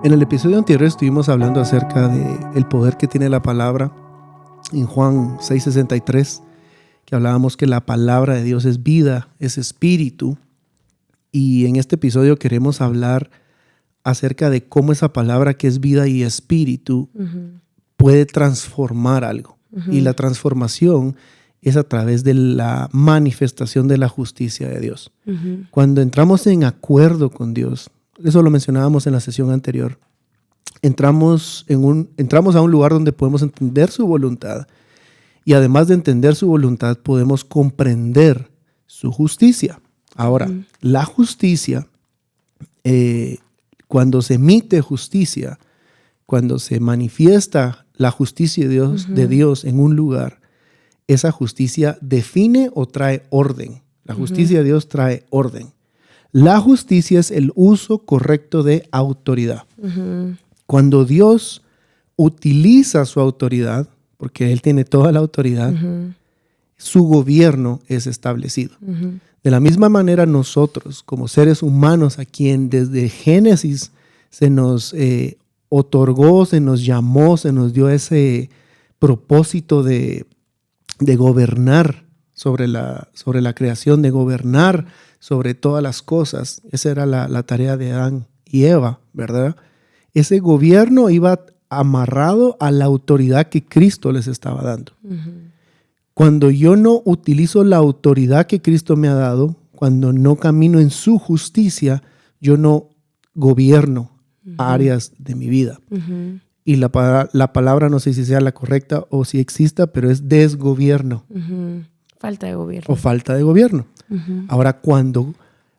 En el episodio anterior estuvimos hablando acerca del poder que tiene la palabra en Juan 6:63, que hablábamos que la palabra de Dios es vida, es espíritu. Y en este episodio queremos hablar acerca de cómo esa palabra que es vida y espíritu puede transformar algo. Y la transformación es a través de la manifestación de la justicia de Dios. Cuando entramos en acuerdo con Dios, eso lo mencionábamos en la sesión anterior, entramos a un lugar donde podemos entender su voluntad, y además de entender su voluntad podemos comprender su justicia. Ahora, la justicia, cuando se emite justicia, cuando se manifiesta la justicia de Dios en un lugar, esa justicia define o trae orden. La justicia de Dios trae orden. La justicia es el uso correcto de autoridad. Cuando Dios utiliza su autoridad, porque Él tiene toda la autoridad, su gobierno es establecido. De la misma manera nosotros, como seres humanos, a quien desde Génesis se nos otorgó, se nos llamó, se nos dio ese propósito de gobernar sobre la creación, de gobernar sobre todas las cosas. Esa era la tarea de Adán y Eva, ¿verdad? Ese gobierno iba amarrado a la autoridad que Cristo les estaba dando. Cuando yo no utilizo la autoridad que Cristo me ha dado, cuando no camino en su justicia, yo no gobierno áreas de mi vida. Y la palabra no sé si sea la correcta o si exista, pero es desgobierno. Falta de gobierno. O falta de gobierno. Ahora, cuando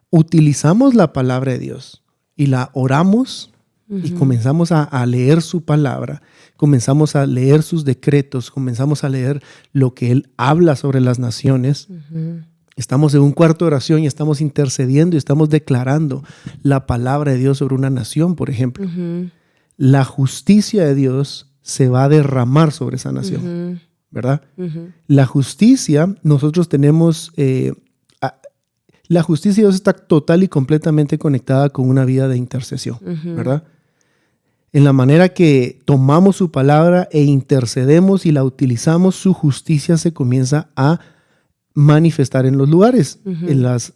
utilizamos la palabra de Dios y la oramos y comenzamos a leer su palabra, comenzamos a leer sus decretos, comenzamos a leer lo que Él habla sobre las naciones, estamos en un cuarto de oración y estamos intercediendo y estamos declarando la palabra de Dios sobre una nación, por ejemplo. La justicia de Dios se va a derramar sobre esa nación, ¿verdad? La justicia, nosotros tenemos, la justicia de Dios está total y completamente conectada con una vida de intercesión, ¿verdad? En la manera que tomamos su palabra e intercedemos y la utilizamos, su justicia se comienza a manifestar en los lugares, en las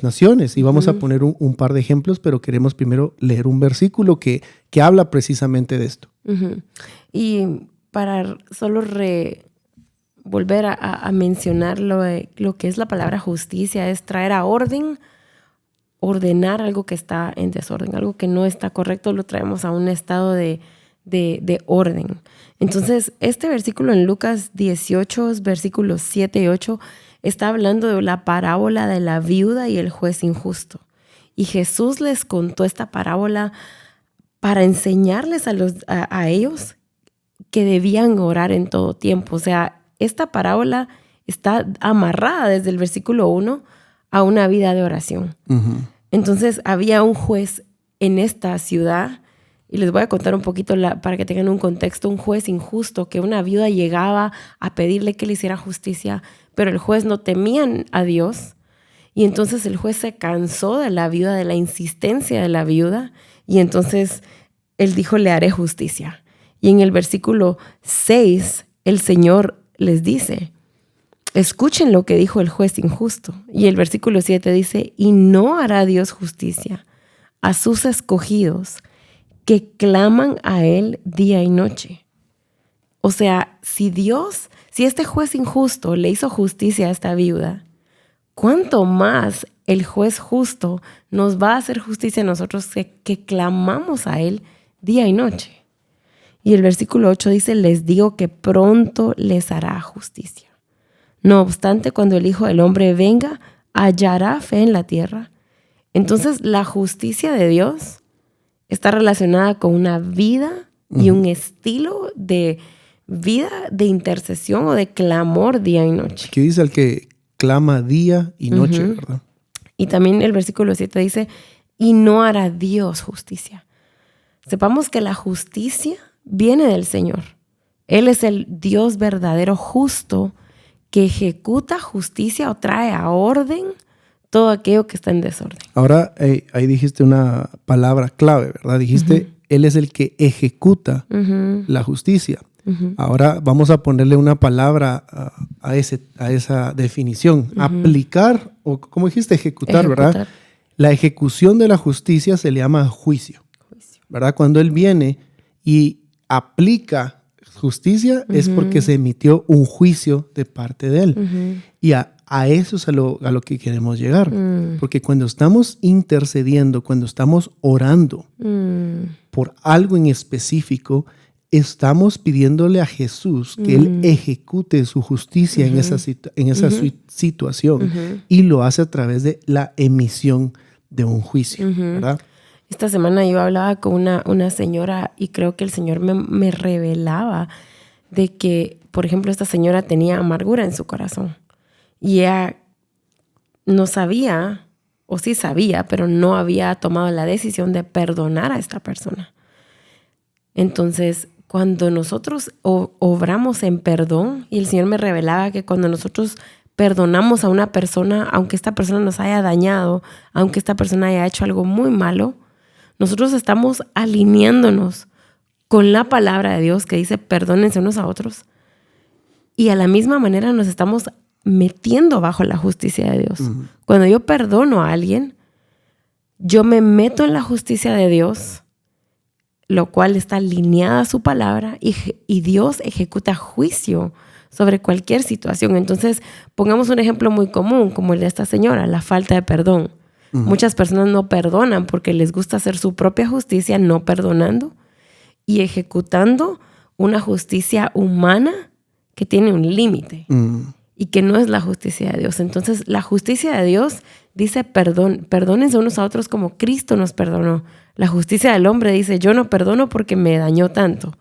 naciones. Y vamos a poner un par de ejemplos, pero queremos primero leer un versículo que habla precisamente de esto. Y para solo volver a mencionar lo que es la palabra justicia, es traer a ordenar algo que está en desorden, algo que no está correcto, lo traemos a un estado de orden. Entonces, este versículo en Lucas 18, versículos 7 y 8, está hablando de la parábola de la viuda y el juez injusto. Y Jesús les contó esta parábola para enseñarles a ellos que debían orar en todo tiempo. O sea, esta parábola está amarrada desde el versículo 1 a una vida de oración. Entonces, había un juez en esta ciudad, y les voy a contar un poquito para que tengan un contexto, un juez injusto, que una viuda llegaba a pedirle que le hiciera justicia, pero el juez no temía a Dios, y entonces el juez se cansó de la viuda, de la insistencia de la viuda, y entonces él dijo, le haré justicia. Y en el versículo 6, el Señor les dice, escuchen lo que dijo el juez injusto. Y el versículo 7 dice, y no hará Dios justicia a sus escogidos que claman a Él día y noche. O sea, si este juez injusto le hizo justicia a esta viuda, ¿cuánto más el juez justo nos va a hacer justicia a nosotros que clamamos a Él día y noche? Y el versículo 8 dice, les digo que pronto les hará justicia. No obstante, cuando el Hijo del Hombre venga, hallará fe en la tierra. Entonces, la justicia de Dios está relacionada con una vida y un estilo de vida de intercesión o de clamor día y noche. ¿Qué dice el que clama día y noche, verdad? Y también el versículo 7 dice, y no hará Dios justicia. Sepamos que la justicia viene del Señor. Él es el Dios verdadero justo que ejecuta justicia o trae a orden todo aquello que está en desorden. Ahora, ahí dijiste una palabra clave, ¿verdad? Dijiste Él es el que ejecuta la justicia. Ahora vamos a ponerle una palabra a esa definición. Aplicar, o como dijiste, ejecutar, ¿verdad? La ejecución de la justicia se le llama juicio. ¿Verdad? Cuando Él viene y aplica justicia es porque se emitió un juicio de parte de Él. Y a eso es a lo que queremos llegar. Porque cuando estamos intercediendo, cuando estamos orando por algo en específico, estamos pidiéndole a Jesús que Él ejecute su justicia en esa situación y lo hace a través de la emisión de un juicio, ¿verdad? Esta semana yo hablaba con una señora y creo que el Señor me revelaba de que, por ejemplo, esta señora tenía amargura en su corazón y ella no sabía, o sí sabía, pero no había tomado la decisión de perdonar a esta persona. Entonces, cuando nosotros obramos en perdón, y el Señor me revelaba que cuando nosotros perdonamos a una persona, aunque esta persona nos haya dañado, aunque esta persona haya hecho algo muy malo, nosotros estamos alineándonos con la palabra de Dios que dice perdónense unos a otros, y a la misma manera nos estamos metiendo bajo la justicia de Dios. Cuando yo perdono a alguien, yo me meto en la justicia de Dios, lo cual está alineada a su palabra, y Dios ejecuta juicio sobre cualquier situación. Entonces, pongamos un ejemplo muy común, como el de esta señora, la falta de perdón. Muchas personas no perdonan porque les gusta hacer su propia justicia, no perdonando y ejecutando una justicia humana que tiene un límite y que no es la justicia de Dios. Entonces, la justicia de Dios dice perdónense unos a otros como Cristo nos perdonó. La justicia del hombre dice, yo no perdono porque me dañó tanto.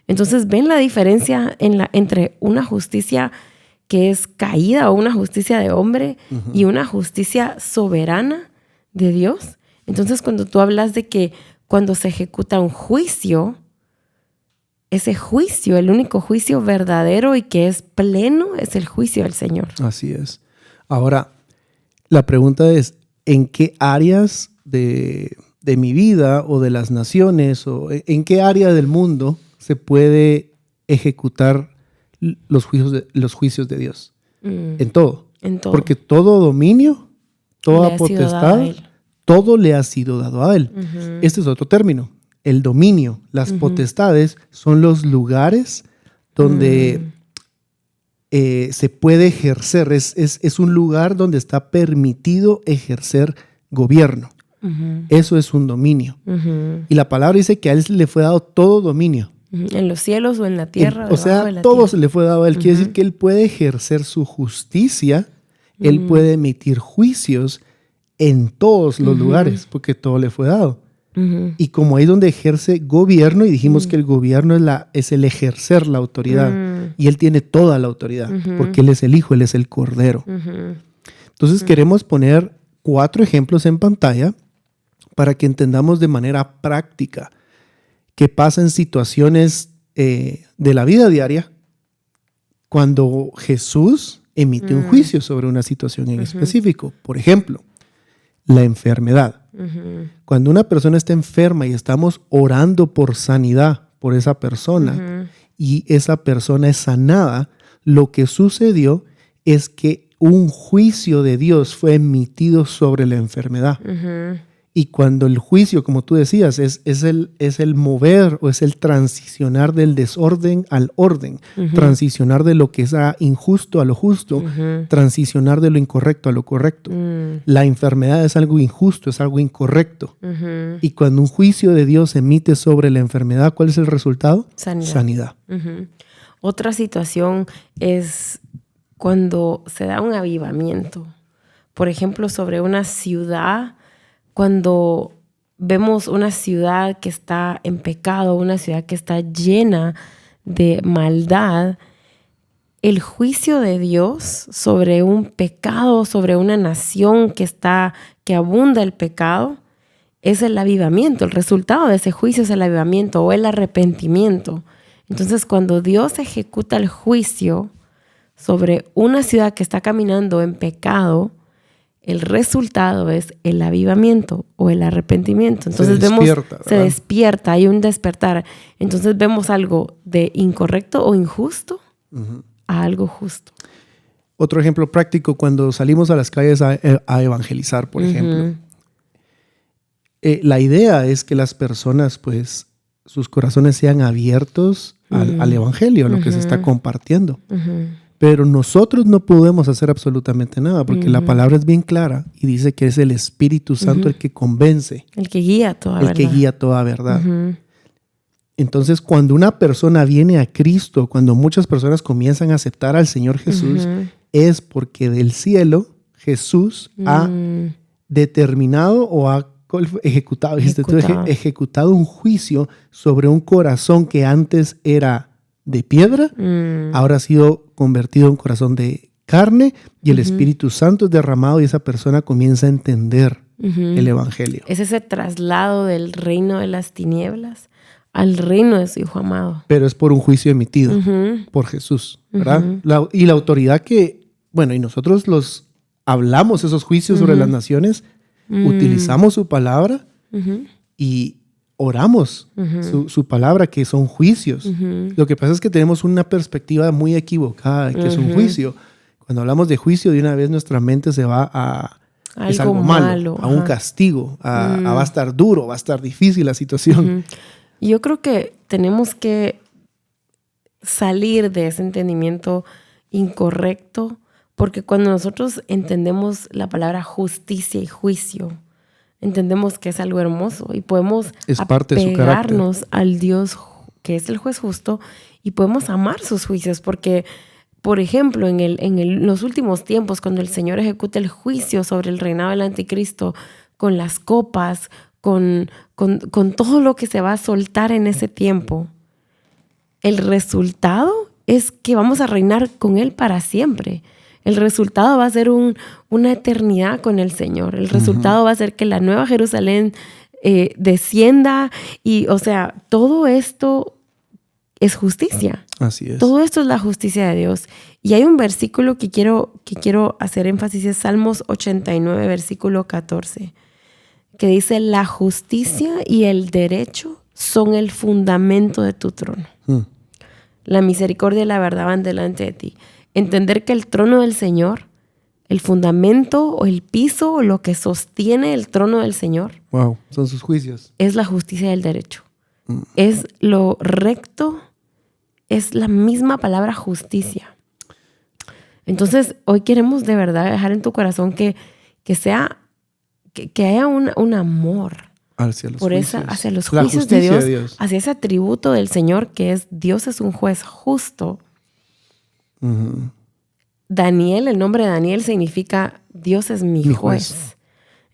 Entonces, ¿ven la diferencia entre una justicia que es caída o una justicia de hombre y una justicia soberana de Dios? Entonces, cuando tú hablas de que cuando se ejecuta un juicio, ese juicio, el único juicio verdadero y que es pleno, es el juicio del Señor. Así es. Ahora, la pregunta es, ¿en qué áreas de mi vida o de las naciones o en qué área del mundo se puede ejecutar los juicios de Dios? En todo. En todo. Porque todo dominio, toda potestad, todo le ha sido dado a Él. Este es otro término. El dominio, las potestades son los lugares donde se puede ejercer. Es un lugar donde está permitido ejercer gobierno. Eso es un dominio. Y la palabra dice que a Él le fue dado todo dominio. En los cielos o en la tierra. O sea, todo se le fue dado a Él. Quiere decir que Él puede ejercer su justicia. Él puede emitir juicios en todos los lugares, porque todo le fue dado. Y como ahí es donde ejerce gobierno, y dijimos que el gobierno es el ejercer la autoridad. Y Él tiene toda la autoridad, porque Él es el Hijo, Él es el Cordero. Entonces queremos poner 4 ejemplos en pantalla para que entendamos de manera práctica qué pasa en situaciones de la vida diaria cuando Jesús emite un juicio sobre una situación en específico. Por ejemplo, la enfermedad. Cuando una persona está enferma y estamos orando por sanidad por esa persona y esa persona es sanada, lo que sucedió es que un juicio de Dios fue emitido sobre la enfermedad. Y cuando el juicio, como tú decías, es el mover o es el transicionar del desorden al orden, transicionar de lo que es injusto a lo justo, transicionar de lo incorrecto a lo correcto. La enfermedad es algo injusto, es algo incorrecto. Y cuando un juicio de Dios se emite sobre la enfermedad, ¿cuál es el resultado? Sanidad. Otra situación es cuando se da un avivamiento. Por ejemplo, sobre una ciudad. Cuando vemos una ciudad que está en pecado, una ciudad que está llena de maldad, el juicio de Dios sobre un pecado, sobre una nación que abunda el pecado, es el avivamiento. El resultado de ese juicio es el avivamiento o el arrepentimiento. Entonces, cuando Dios ejecuta el juicio sobre una ciudad que está caminando en pecado, el resultado es el avivamiento o el arrepentimiento. Entonces se despierta, hay un despertar. Entonces vemos algo de incorrecto o injusto a algo justo. Otro ejemplo práctico, cuando salimos a las calles a evangelizar, por ejemplo. La idea es que las personas, pues, sus corazones sean abiertos al evangelio, a lo que se está compartiendo. Pero nosotros no podemos hacer absolutamente nada, porque la palabra es bien clara y dice que es el Espíritu Santo el que convence. El que guía toda verdad. El que guía toda verdad. Entonces, cuando una persona viene a Cristo, cuando muchas personas comienzan a aceptar al Señor Jesús, es porque del cielo Jesús ha determinado o ha ejecutado un juicio sobre un corazón que antes era de piedra, ahora ha sido convertido en un corazón de carne y el Espíritu Santo es derramado y esa persona comienza a entender el Evangelio. Es ese traslado del reino de las tinieblas al reino de su Hijo amado. Pero es por un juicio emitido por Jesús, ¿verdad? Y la autoridad que, bueno, y nosotros hablamos esos juicios sobre las naciones, utilizamos su palabra y oramos su palabra, que son juicios. Lo que pasa es que tenemos una perspectiva muy equivocada de que es un juicio. Cuando hablamos de juicio, de una vez nuestra mente se va a es algo malo, a un castigo, va a estar duro, va a estar difícil la situación. Yo creo que tenemos que salir de ese entendimiento incorrecto, porque cuando nosotros entendemos la palabra justicia y juicio, entendemos que es algo hermoso y podemos apegarnos al Dios que es el juez justo y podemos amar sus juicios, porque, por ejemplo, en los últimos tiempos, cuando el Señor ejecuta el juicio sobre el reinado del anticristo, con las copas, con todo lo que se va a soltar en ese tiempo, el resultado es que vamos a reinar con Él para siempre. El resultado va a ser una eternidad con el Señor. El resultado va a ser que la nueva Jerusalén descienda y, o sea, todo esto es justicia. Así es. Todo esto es la justicia de Dios. Y hay un versículo que quiero hacer énfasis, es Salmos 89, versículo 14, que dice: la justicia y el derecho son el fundamento de tu trono. La misericordia y la verdad van delante de ti. Entender que el trono del Señor, el fundamento o el piso o lo que sostiene el trono del Señor, son sus juicios. Es la justicia y el derecho. Es lo recto, es la misma palabra justicia. Entonces, hoy queremos de verdad dejar en tu corazón que haya un amor hacia los juicios de Dios, hacia ese atributo del Señor que es Dios es un juez justo. Daniel, el nombre de Daniel significa Dios es mi juez.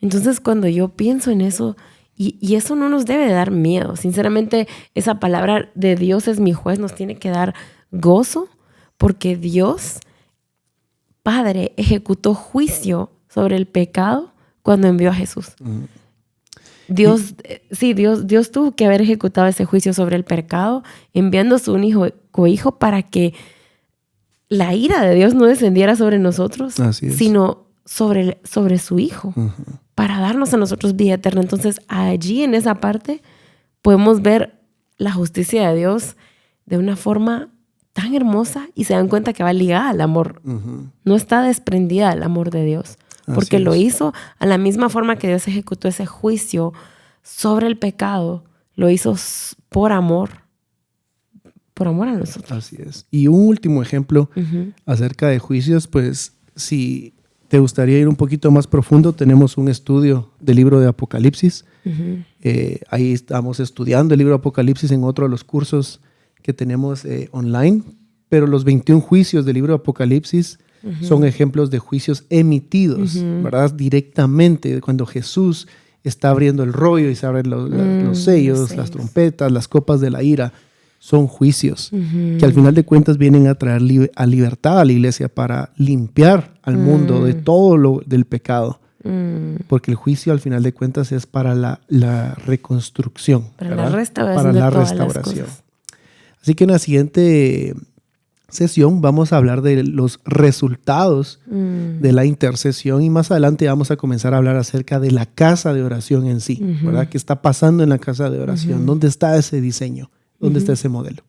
Entonces, cuando yo pienso en eso, y eso no nos debe de dar miedo. Sinceramente, esa palabra de Dios es mi juez nos tiene que dar gozo, porque Dios, Padre, ejecutó juicio sobre el pecado cuando envió a Jesús. Dios tuvo que haber ejecutado ese juicio sobre el pecado, enviando a su único hijo para que la ira de Dios no descendiera sobre nosotros, sino sobre su Hijo, para darnos a nosotros vida eterna. Entonces, allí en esa parte podemos ver la justicia de Dios de una forma tan hermosa y se dan cuenta que va ligada al amor. No está desprendida del amor de Dios, porque lo hizo a la misma forma que Dios ejecutó ese juicio sobre el pecado. Lo hizo por amor a nosotros. Así es. Y un último ejemplo acerca de juicios, pues si te gustaría ir un poquito más profundo, tenemos un estudio del libro de Apocalipsis. Ahí estamos estudiando el libro de Apocalipsis en otro de los cursos que tenemos online, pero los 21 juicios del libro de Apocalipsis son ejemplos de juicios emitidos, ¿verdad? Directamente, cuando Jesús está abriendo el rollo y se abren los sellos, las trompetas, las copas de la ira. Son juicios que al final de cuentas vienen a traer a libertad a la iglesia para limpiar al mundo de todo lo del pecado. Porque el juicio al final de cuentas es para la reconstrucción. Para la restauración. Así que en la siguiente sesión vamos a hablar de los resultados de la intercesión y más adelante vamos a comenzar a hablar acerca de la casa de oración en sí, ¿verdad? ¿Qué está pasando en la casa de oración? ¿Dónde está ese diseño? ¿Dónde está ese modelo?